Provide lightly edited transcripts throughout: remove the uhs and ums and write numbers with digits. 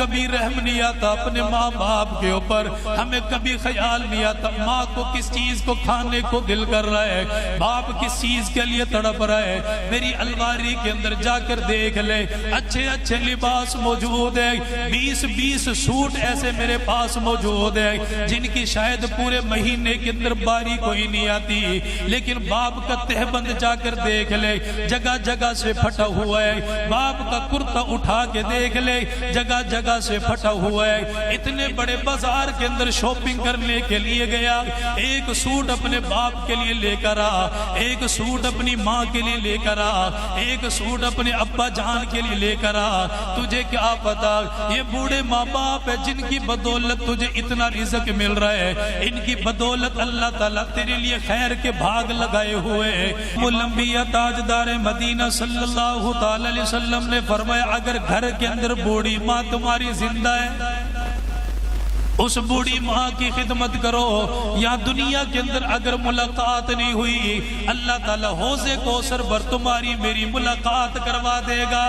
کبھی رحم نہیں آتا اپنے ماں باپ کے اوپر، ہمیں کبھی خیال نہیں آتا ماں کو کس چیز کو کھانے کو دل کر رہا ہے، باپ کس چیز کے لیے تڑپ رہا ہے۔ میری الماری کے اندر جا کر دیکھ لے، اچھے اچھے لباس موجود ہے، 20 سوٹ ایسے میرے پاس موجود ہے جن کی شاید پورے مہینے کے اندر باری کوئی نہیں آتی، لیکن باپ کا تہبند جا کر دیکھ لے، جگہ جگہ سے پھٹا ہوا ہے۔ باپ کا کرتا اٹھا کے دیکھ لے، جگہ جگہ سے پھٹا ہوا ہے۔ اتنے بڑے بازار کے اندر شاپنگ کرنے کے لیے گیا، ایک سوٹ اپنے باپ کے لیے لے کر آ، ایک سوٹ اپنی ماں کے لیے لے کر آ، ایک سوٹ اپنے ابا جان کے لیے لے کر آ۔ تجھے کیا پتا یہ بوڑھے ماں باپ ہے جن کی بدولت تجھے اتنا رزق مل رہا ہے، ان کی بدولت اللہ تعالیٰ تیرے لیے خیر کے بھاگ لگائے ہوئے ہیں۔ الانبیاء تاجدار مدینہ صلی اللہ تعالی علیہ وسلم نے فرمایا اگر گھر کے اندر بوڑھی ماں تمہاری زندہ ہے، اس بوڑھی ماں کی خدمت کرو۔ یا دنیا کے اندر اگر ملاقات نہیں ہوئی، اللہ تعالیٰ حوض کوثر پر تمہاری میری ملاقات کروا دے گا۔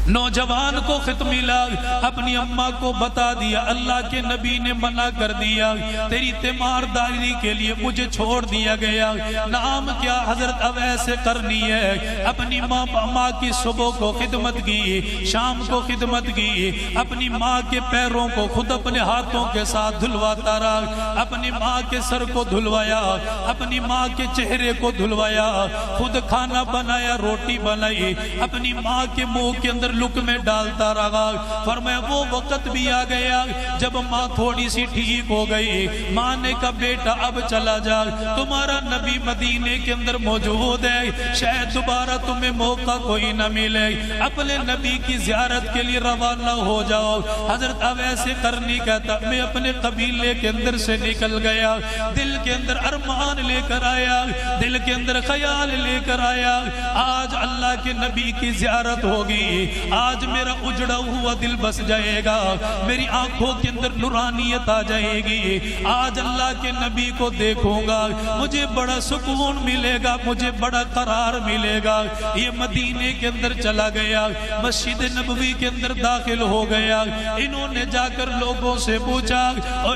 نوجوان کو خط ملا، اپنی اماں کو بتا دیا اللہ کے نبی نے منع کر دیا، تیری تیمارداری کے لیے مجھے چھوڑ دیا گیا۔ نام کیا؟ حضرت اویس قرنی ہے۔ اپنی ماں کی صبح کو خدمت کی، شام کو خدمت کی، اپنی ماں کے پیروں کو خود اپنے ہاتھوں کے ساتھ دھلواتا رہا، اپنی ماں کے سر کو دھلوایا، اپنی ماں کے چہرے کو دھلوایا، خود کھانا بنایا، روٹی بنائی، اپنی ماں کے منہ کے اندر لقمے ڈالتا رہا۔ فرمایا وہ وقت بھی آ گیا جب ماں تھوڑی سی ٹھیک ہو گئی، ماں نے کہا بیٹا اب چلا جا، تمہارا نبی مدینے کے اندر موجود ہے، شاید دوبارہ تمہیں موقع کوئی نہ ملے، اپنے نبی کی زیارت کے لیے روانہ ہو جاؤ۔ حضرت اویس قرنی کہتا میں اپنے قبیلے کے اندر سے نکل گیا، دل کے اندر ارمان لے کر آیا، دل کے اندر خیال لے کر آیا، آج اللہ کے نبی کی زیارت ہوگی، آج میرا اجڑا ہوا دل بس جائے گا، میری آنکھوں کے اندر نورانیت آ جائے گی، آج اللہ کے نبی کو دیکھوں گا، مجھے بڑا سکون ملے گا، مجھے بڑا قرار ملے گا۔ یہ مدینے کے اندر چلا گیا، مسجد نبوی کے اندر داخل ہو گیا۔ انہوں نے جا کر لوگوں سے پوچھا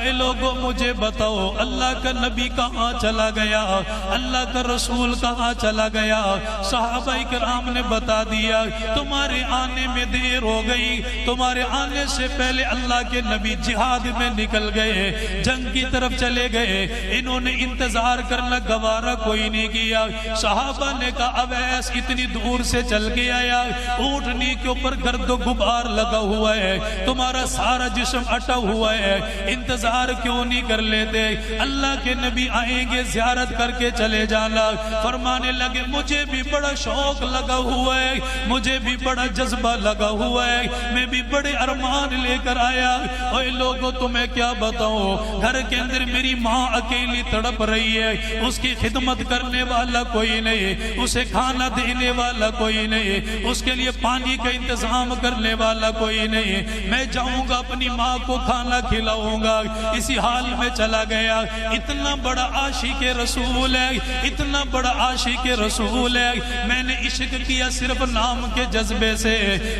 اے لوگوں مجھے بتاؤ اللہ کا نبی کہاں چلا گیا، اللہ کا رسول کہاں چلا گیا؟ صحابہ کرام نے بتا دیا تمہارے آنے میں دیر ہو گئی، تمہارے آنے سے پہلے اللہ کے نبی جہاد میں نکل گئے، جنگ کی طرف چلے گئے، انہوں نے انتظار کرنا گوارا کوئی نہیں کیا۔ صحابہ نے کہا اویس اتنی دور سے چل کے آیا، اونٹنی کے اوپر گرد و غبار لگا ہوا ہے، تمہارا سارا جسم اٹا ہوا ہے، انتظار کیوں نہیں کر لیتے؟ اللہ کے نبی آئیں گے زیارت کر کے چلے جانا۔ فرمانے لگے مجھے بھی بڑا شوق لگا ہوا ہے، مجھے بھی بڑا جذبہ لگا ہوا ہے، میں بھی بڑے ارمان لے کر آیا۔ اوے لوگوں تمہیں کیا بتاؤں، گھر کے اندر میری ماں اکیلی تڑپ رہی ہے، اس کی خدمت کرنے والا کوئی نہیں، اسے کھانا دینے والا کوئی نہیں، اس کے لیے پانی کا انتظام کرنے والا کوئی نہیں، میں جاؤں گا اپنی ماں کو کھانا کھلاؤں گا۔ اسی حال میں چلا گیا۔ اتنا بڑا عاشق رسول ہے، اتنا بڑا عاشق رسول ہے، میں نے عشق کیا صرف نام کے جذبے سے،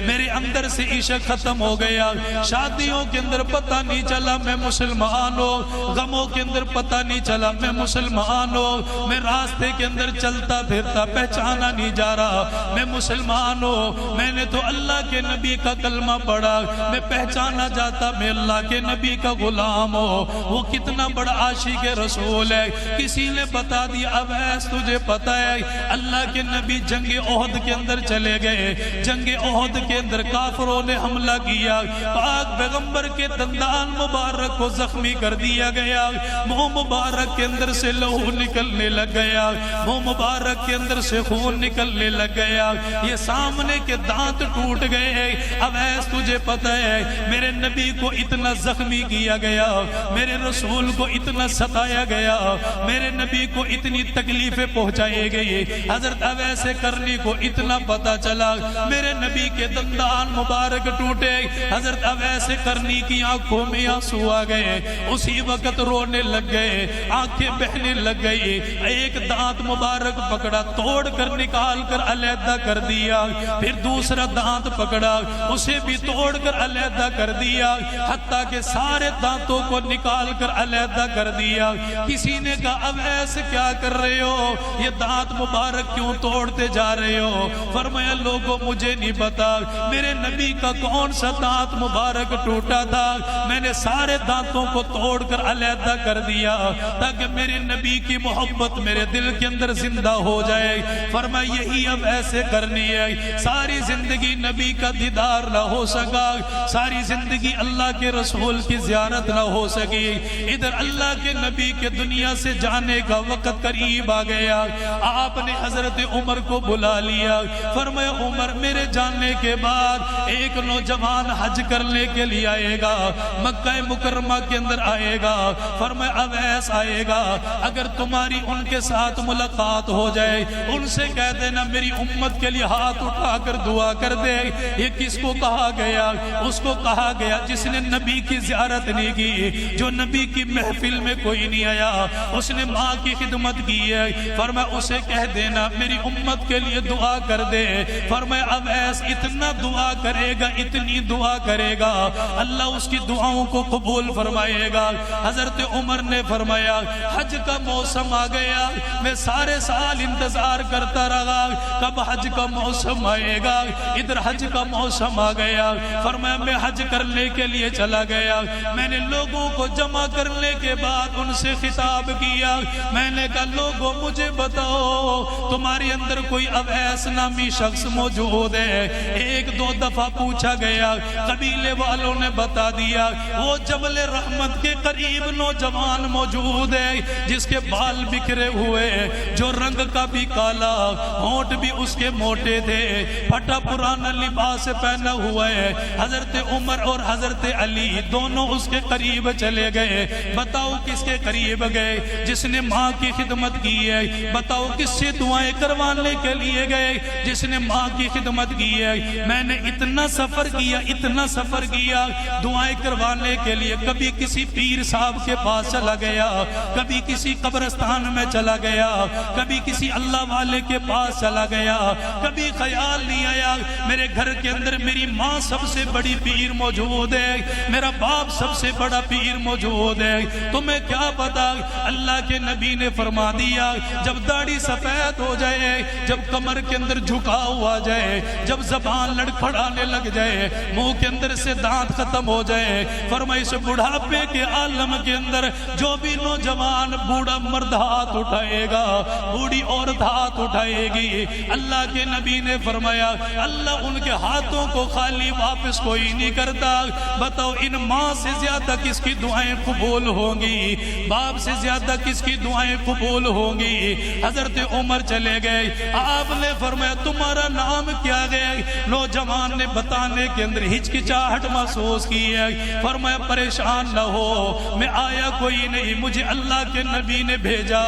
میرے اندر سے عشق ختم ہو گیا۔ شادیوں کے اندر پتہ نہیں چلا میں مسلمان ہوں، غموں کے اندر پتہ نہیں چلا میں مسلمان ہوں، میں راستے کے اندر چلتا پھرتا پہچانا نہیں جا رہا میں مسلمان ہوں۔ میں نے تو اللہ کے نبی کا کلمہ پڑھا، میں پہچانا جاتا میں اللہ کے نبی کا غلام ہوں۔ وہ کتنا بڑا عاشق رسول ہے۔ کسی نے بتا دیا اویس تجھے پتہ ہے اللہ کے نبی جنگ احد کے اندر چلے گئے، جنگ احد کے اندر کافروں نے حملہ کیا، پاک پیغمبر کے دندان مبارک کو زخمی کر دیا گیا، منہ مبارک کے اندر سے لہو نکلنے لگ گیا، منہ مبارک کے اندر سے خون نکلنے لگ گیا، یہ سامنے کے دانت ٹوٹ گئے۔ اویس تجھے پتہ ہے میرے نبی کو اتنا زخمی کیا گیا، میرے رسول کو اتنا ستایا گیا، میرے نبی کو اتنی تکلیفیں پہنچائے گئی، حضرت اویس قرنی کو اتنا پتہ چلا میرے نبی کے دندان مبارک ٹوٹے، حضرت اویس قرنی کی آنکھوں میں آنسو آ گئے، اسی وقت رونے لگ گئے، آنکھیں بہنے لگ گئی، ایک دانت مبارک پکڑا، توڑ کر نکال کر علیحدہ کر دیا، پھر دوسرا دانت پکڑا، اسے بھی توڑ کر علیحدہ کر دیا، حتیٰ کہ سارے دانتوں کو نکال کر علیحدہ کر دیا۔ کسی نے کہا اویس کیا کر رہے ہو، یہ دانت مبارک کیوں توڑتے جا رہے ہو؟ فرمایا لوگوں مجھے نہیں پتا میرے نبی کا کون سا دانت مبارک ٹوٹا تھا، میں نے سارے دانتوں کو توڑ کر علیحدہ کر دیا تاکہ میرے نبی کی محبت میرے دل کے اندر زندہ ہو جائے۔ فرمایا یہی اب ایسے کرنی ہے، ساری زندگی نبی کا دیدار نہ ہو سکا، ساری زندگی اللہ کے رسول کی زیارت نہ ہو سکی، ادھر اللہ کے نبی کے دنیا سے جانے کا وقت قریب آ گیا۔ آپ نے حضرت عمر کو بلا لیا، فرمایا عمر میرے جاننے کے بعد ایک نوجوان حج کرنے کے لیے آئے گا، مکہ مکرمہ کے اندر آئے گا، فرمایا اویس آئے گا، اگر تمہاری ان کے ساتھ ملاقات ہو جائے ان سے کہہ دینا میری امت کے لیے ہاتھ اٹھا کر دعا کر دے۔ یہ کس کو کہا گیا؟ اس کو کہا گیا جس نے نبی کی زیارت نہیں کی، جو نبی کی محفل میں کوئی نہیں آیا، اس نے ماں کی خدمت کی ہے، فرمایا اسے کہہ دینا میری امت کے لیے دعا کر دے۔ فرمایا اویس اتنا دعا کرے گا، اتنی دعا کرے گا، اللہ اس کی دعاؤں کو قبول فرمائے گا۔ حضرت عمر نے فرمایا حج کا موسم آ گیا، میں سارے سال انتظار کرتا رہا کب حج کا موسم آئے گا، ادھر حج کا موسم آ گیا۔ فرمایا میں حج کرنے کے لیے چلا گیا، میں نے لوگوں کو جمع کرنے کے بعد ان سے خطاب کیا، میں نے کہا لوگوں مجھے بتاؤ تمہارے اندر کوئی اویس نامی شخص موجود ہے؟ ایک دو دفعہ پوچھا گیا، قبیلے والوں نے بتا دیا وہ جبل رحمت کے قریب نوجوان موجود ہے جس کے بال بکھرے ہوئے، جو رنگ کا بھی کالا، ہونٹ بھی اس کے موٹے تھے، پھٹا پرانا لباس پہنا ہوا ہے۔ حضرت عمر اور حضرت علی دونوں اس کے قریب چلے گئے۔ بتاؤ کس کے قریب گئے؟ جس نے ماں کی خدمت کی ہے۔ بتاؤ کس سے دعائیں کروانے کے لیے گئے؟ جس نے ماں کی خدمت کی ہے۔ میں نے اتنا سفر کیا، اتنا سفر کیا دعائیں کروانے کے لیے، کبھی کسی پیر صاحب کے پاس چلا گیا، کبھی کسی قبرستان میں چلا گیا، کبھی کسی اللہ والے کے پاس چلا گیا، کبھی خیال نہیں آیا میرے گھر کے اندر میری ماں سب سے بڑی پیر موجود ہے، میرا باپ سب سے بڑا پیر موجود ہے۔ تمہیں کیا پتا؟ اللہ کے نبی نے فرما دیا جب داڑھی سفید ہو جائے، جب کمر کے اندر جھکاؤ آ جائے، جب زبان لڑکھڑانے لگ جائے، منہ کے اندر سے دانت ختم ہو جائے، فرمایا اس بڑھاپے کے عالم کے اندر جو بھی نوجوان بوڑھا مرد ہاتھ اٹھائے گا، بوڑھی عورت ہاتھ اٹھائے گی، اللہ کے نبی نے فرمایا اللہ ان کے ہاتھوں کو خالی واپس کوئی نہیں کرتا۔ بتاؤ ان ماں سے زیادہ کس کی دعائیں قبول ہوں گی؟ باپ سے زیادہ کس کی دعائیں قبول ہوں گی؟ حضرت عمر چلے گئے، آپ نے فرمایا تمہارا نام کیا ہے؟ نوجوان نے بتانے کے اندر ہچکچاہٹ محسوس کی ہے۔ فرمایا پریشان نہ ہو، میں آیا کوئی نہیں، مجھے اللہ کے نبی نے بھیجا،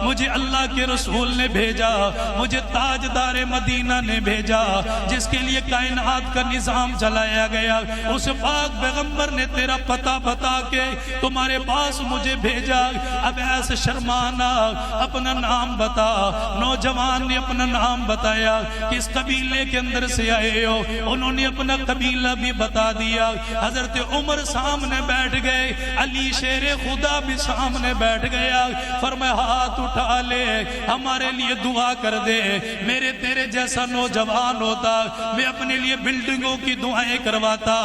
مجھے اللہ کے رسول نے بھیجا، مجھے تاجدار مدینہ نے بھیجا جس کے لیے کائنات کا نظام چلایا گیا، اس پاک پیغمبر نے تیرا پتہ بتا کے تمہارے پاس مجھے بھیجا۔ اب ایسے شرمانا، اپنا نام بتا۔ نوجوان نے اپنا نام بتایا، کس قبیلے کے اندر سے آئے ہو؟ انہوں نے اپنا قبیلہ بھی بتا دیا۔ حضرت عمر سامنے بیٹھ گئے، علی شیر خدا بھی سامنے بیٹھ گیا، فرمایا ہاتھ اٹھا لے، ہمارے لیے دعا کر دے۔ میرے تیرے جیسا نوجوان ہوتا میں اپنے لیے بلڈنگوں کی دعائیں کرواتا،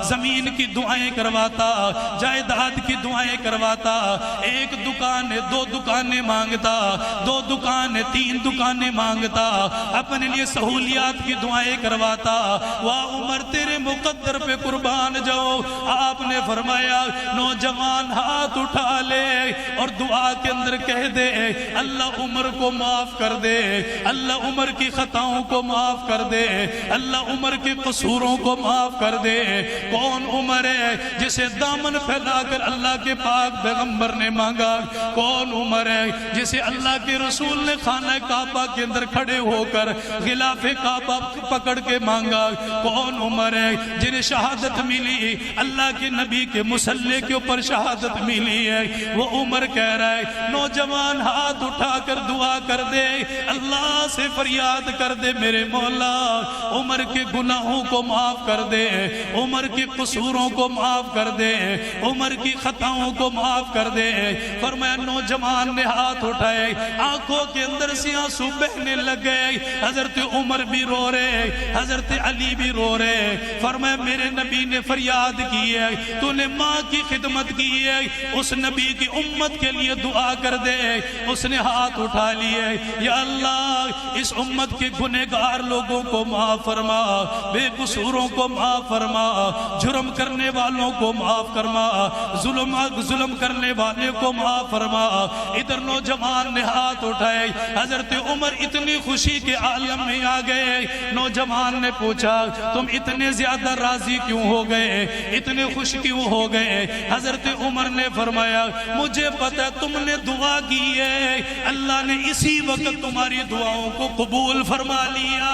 زمین کی دعائیں کرواتا، جائیداد کی دعائیں کرواتا، ایک دکان دو دکانیں مانگتا، دو دکان تین دکانیں مانگتا، اپنے لیے سہولیات کی دعائیں کرواتا۔ واہ عمر تیرے مقدر پہ قربان جاؤ۔ آپ نے فرمایا نوجوان ہاتھ اٹھا لے اور دعا کے اندر کہہ دے اللہ عمر کو معاف کر دے، اللہ عمر کی خطاؤں کو معاف کر دے، اللہ عمر کے قصوروں کو معاف کر دے۔ کون عمر ہے جسے دامن پھیلا کر اللہ کے پاک پیغمبر نے مانگا؟ کون عمر ہے جسے اللہ کے رسول نے خانہ کعبہ کے اندر کھڑے ہو کر غلاف کعبہ پکڑ کے مانگا کون عمر ہے جنہیں شہادت ملی اللہ کے نبی کے مصلی کے اوپر شہادت ملی ہے؟ وہ عمر کہہ رہا ہے نوجوان ہاتھ اٹھا کر دعا کر دے، اللہ سے فریاد کر دے میرے مولا عمر کے گناہوں کو معاف کر دے، عمر کے قصوروں کو معاف کر دے، عمر کی خطاؤں کو معاف کر دے۔ فرمایا نوجوان نے ہاتھ اٹھائے، آنکھوں کے اندر سے آنسو بہنے لگے، حضرت عمر بھی رو رہے، حضرت علی بھی رو رہے۔ فرمایا میرے نبی نے فریاد کی ہے، تو نے ماں کی خدمت کی ہے، اس نبی کی امت کے لیے دعا کر دے۔ اس نے ہاتھ اٹھا لیے، یا اللہ اس امت کے گنہگار لوگوں کو معاف فرما، بے قصوروں کو معاف فرما، جرم کرنے والوں کو معاف فرما، ظلم کرنے والے کو معاف فرما۔ ادھر نوجوان نے ہاتھ اٹھائے، حضرت عمر اتنی خوشی کے عالم میں آ گئے۔ نوجوان نے پوچھا تم اتنے زیادہ راضی کیوں ہو گئے، اتنے خوش کیوں ہو گئے؟ حضرت عمر نے فرمایا مجھے پتا تم نے دعا کی ہے، اللہ نے اسی وقت تمہاری دعاؤں کو قبول فرما لیا۔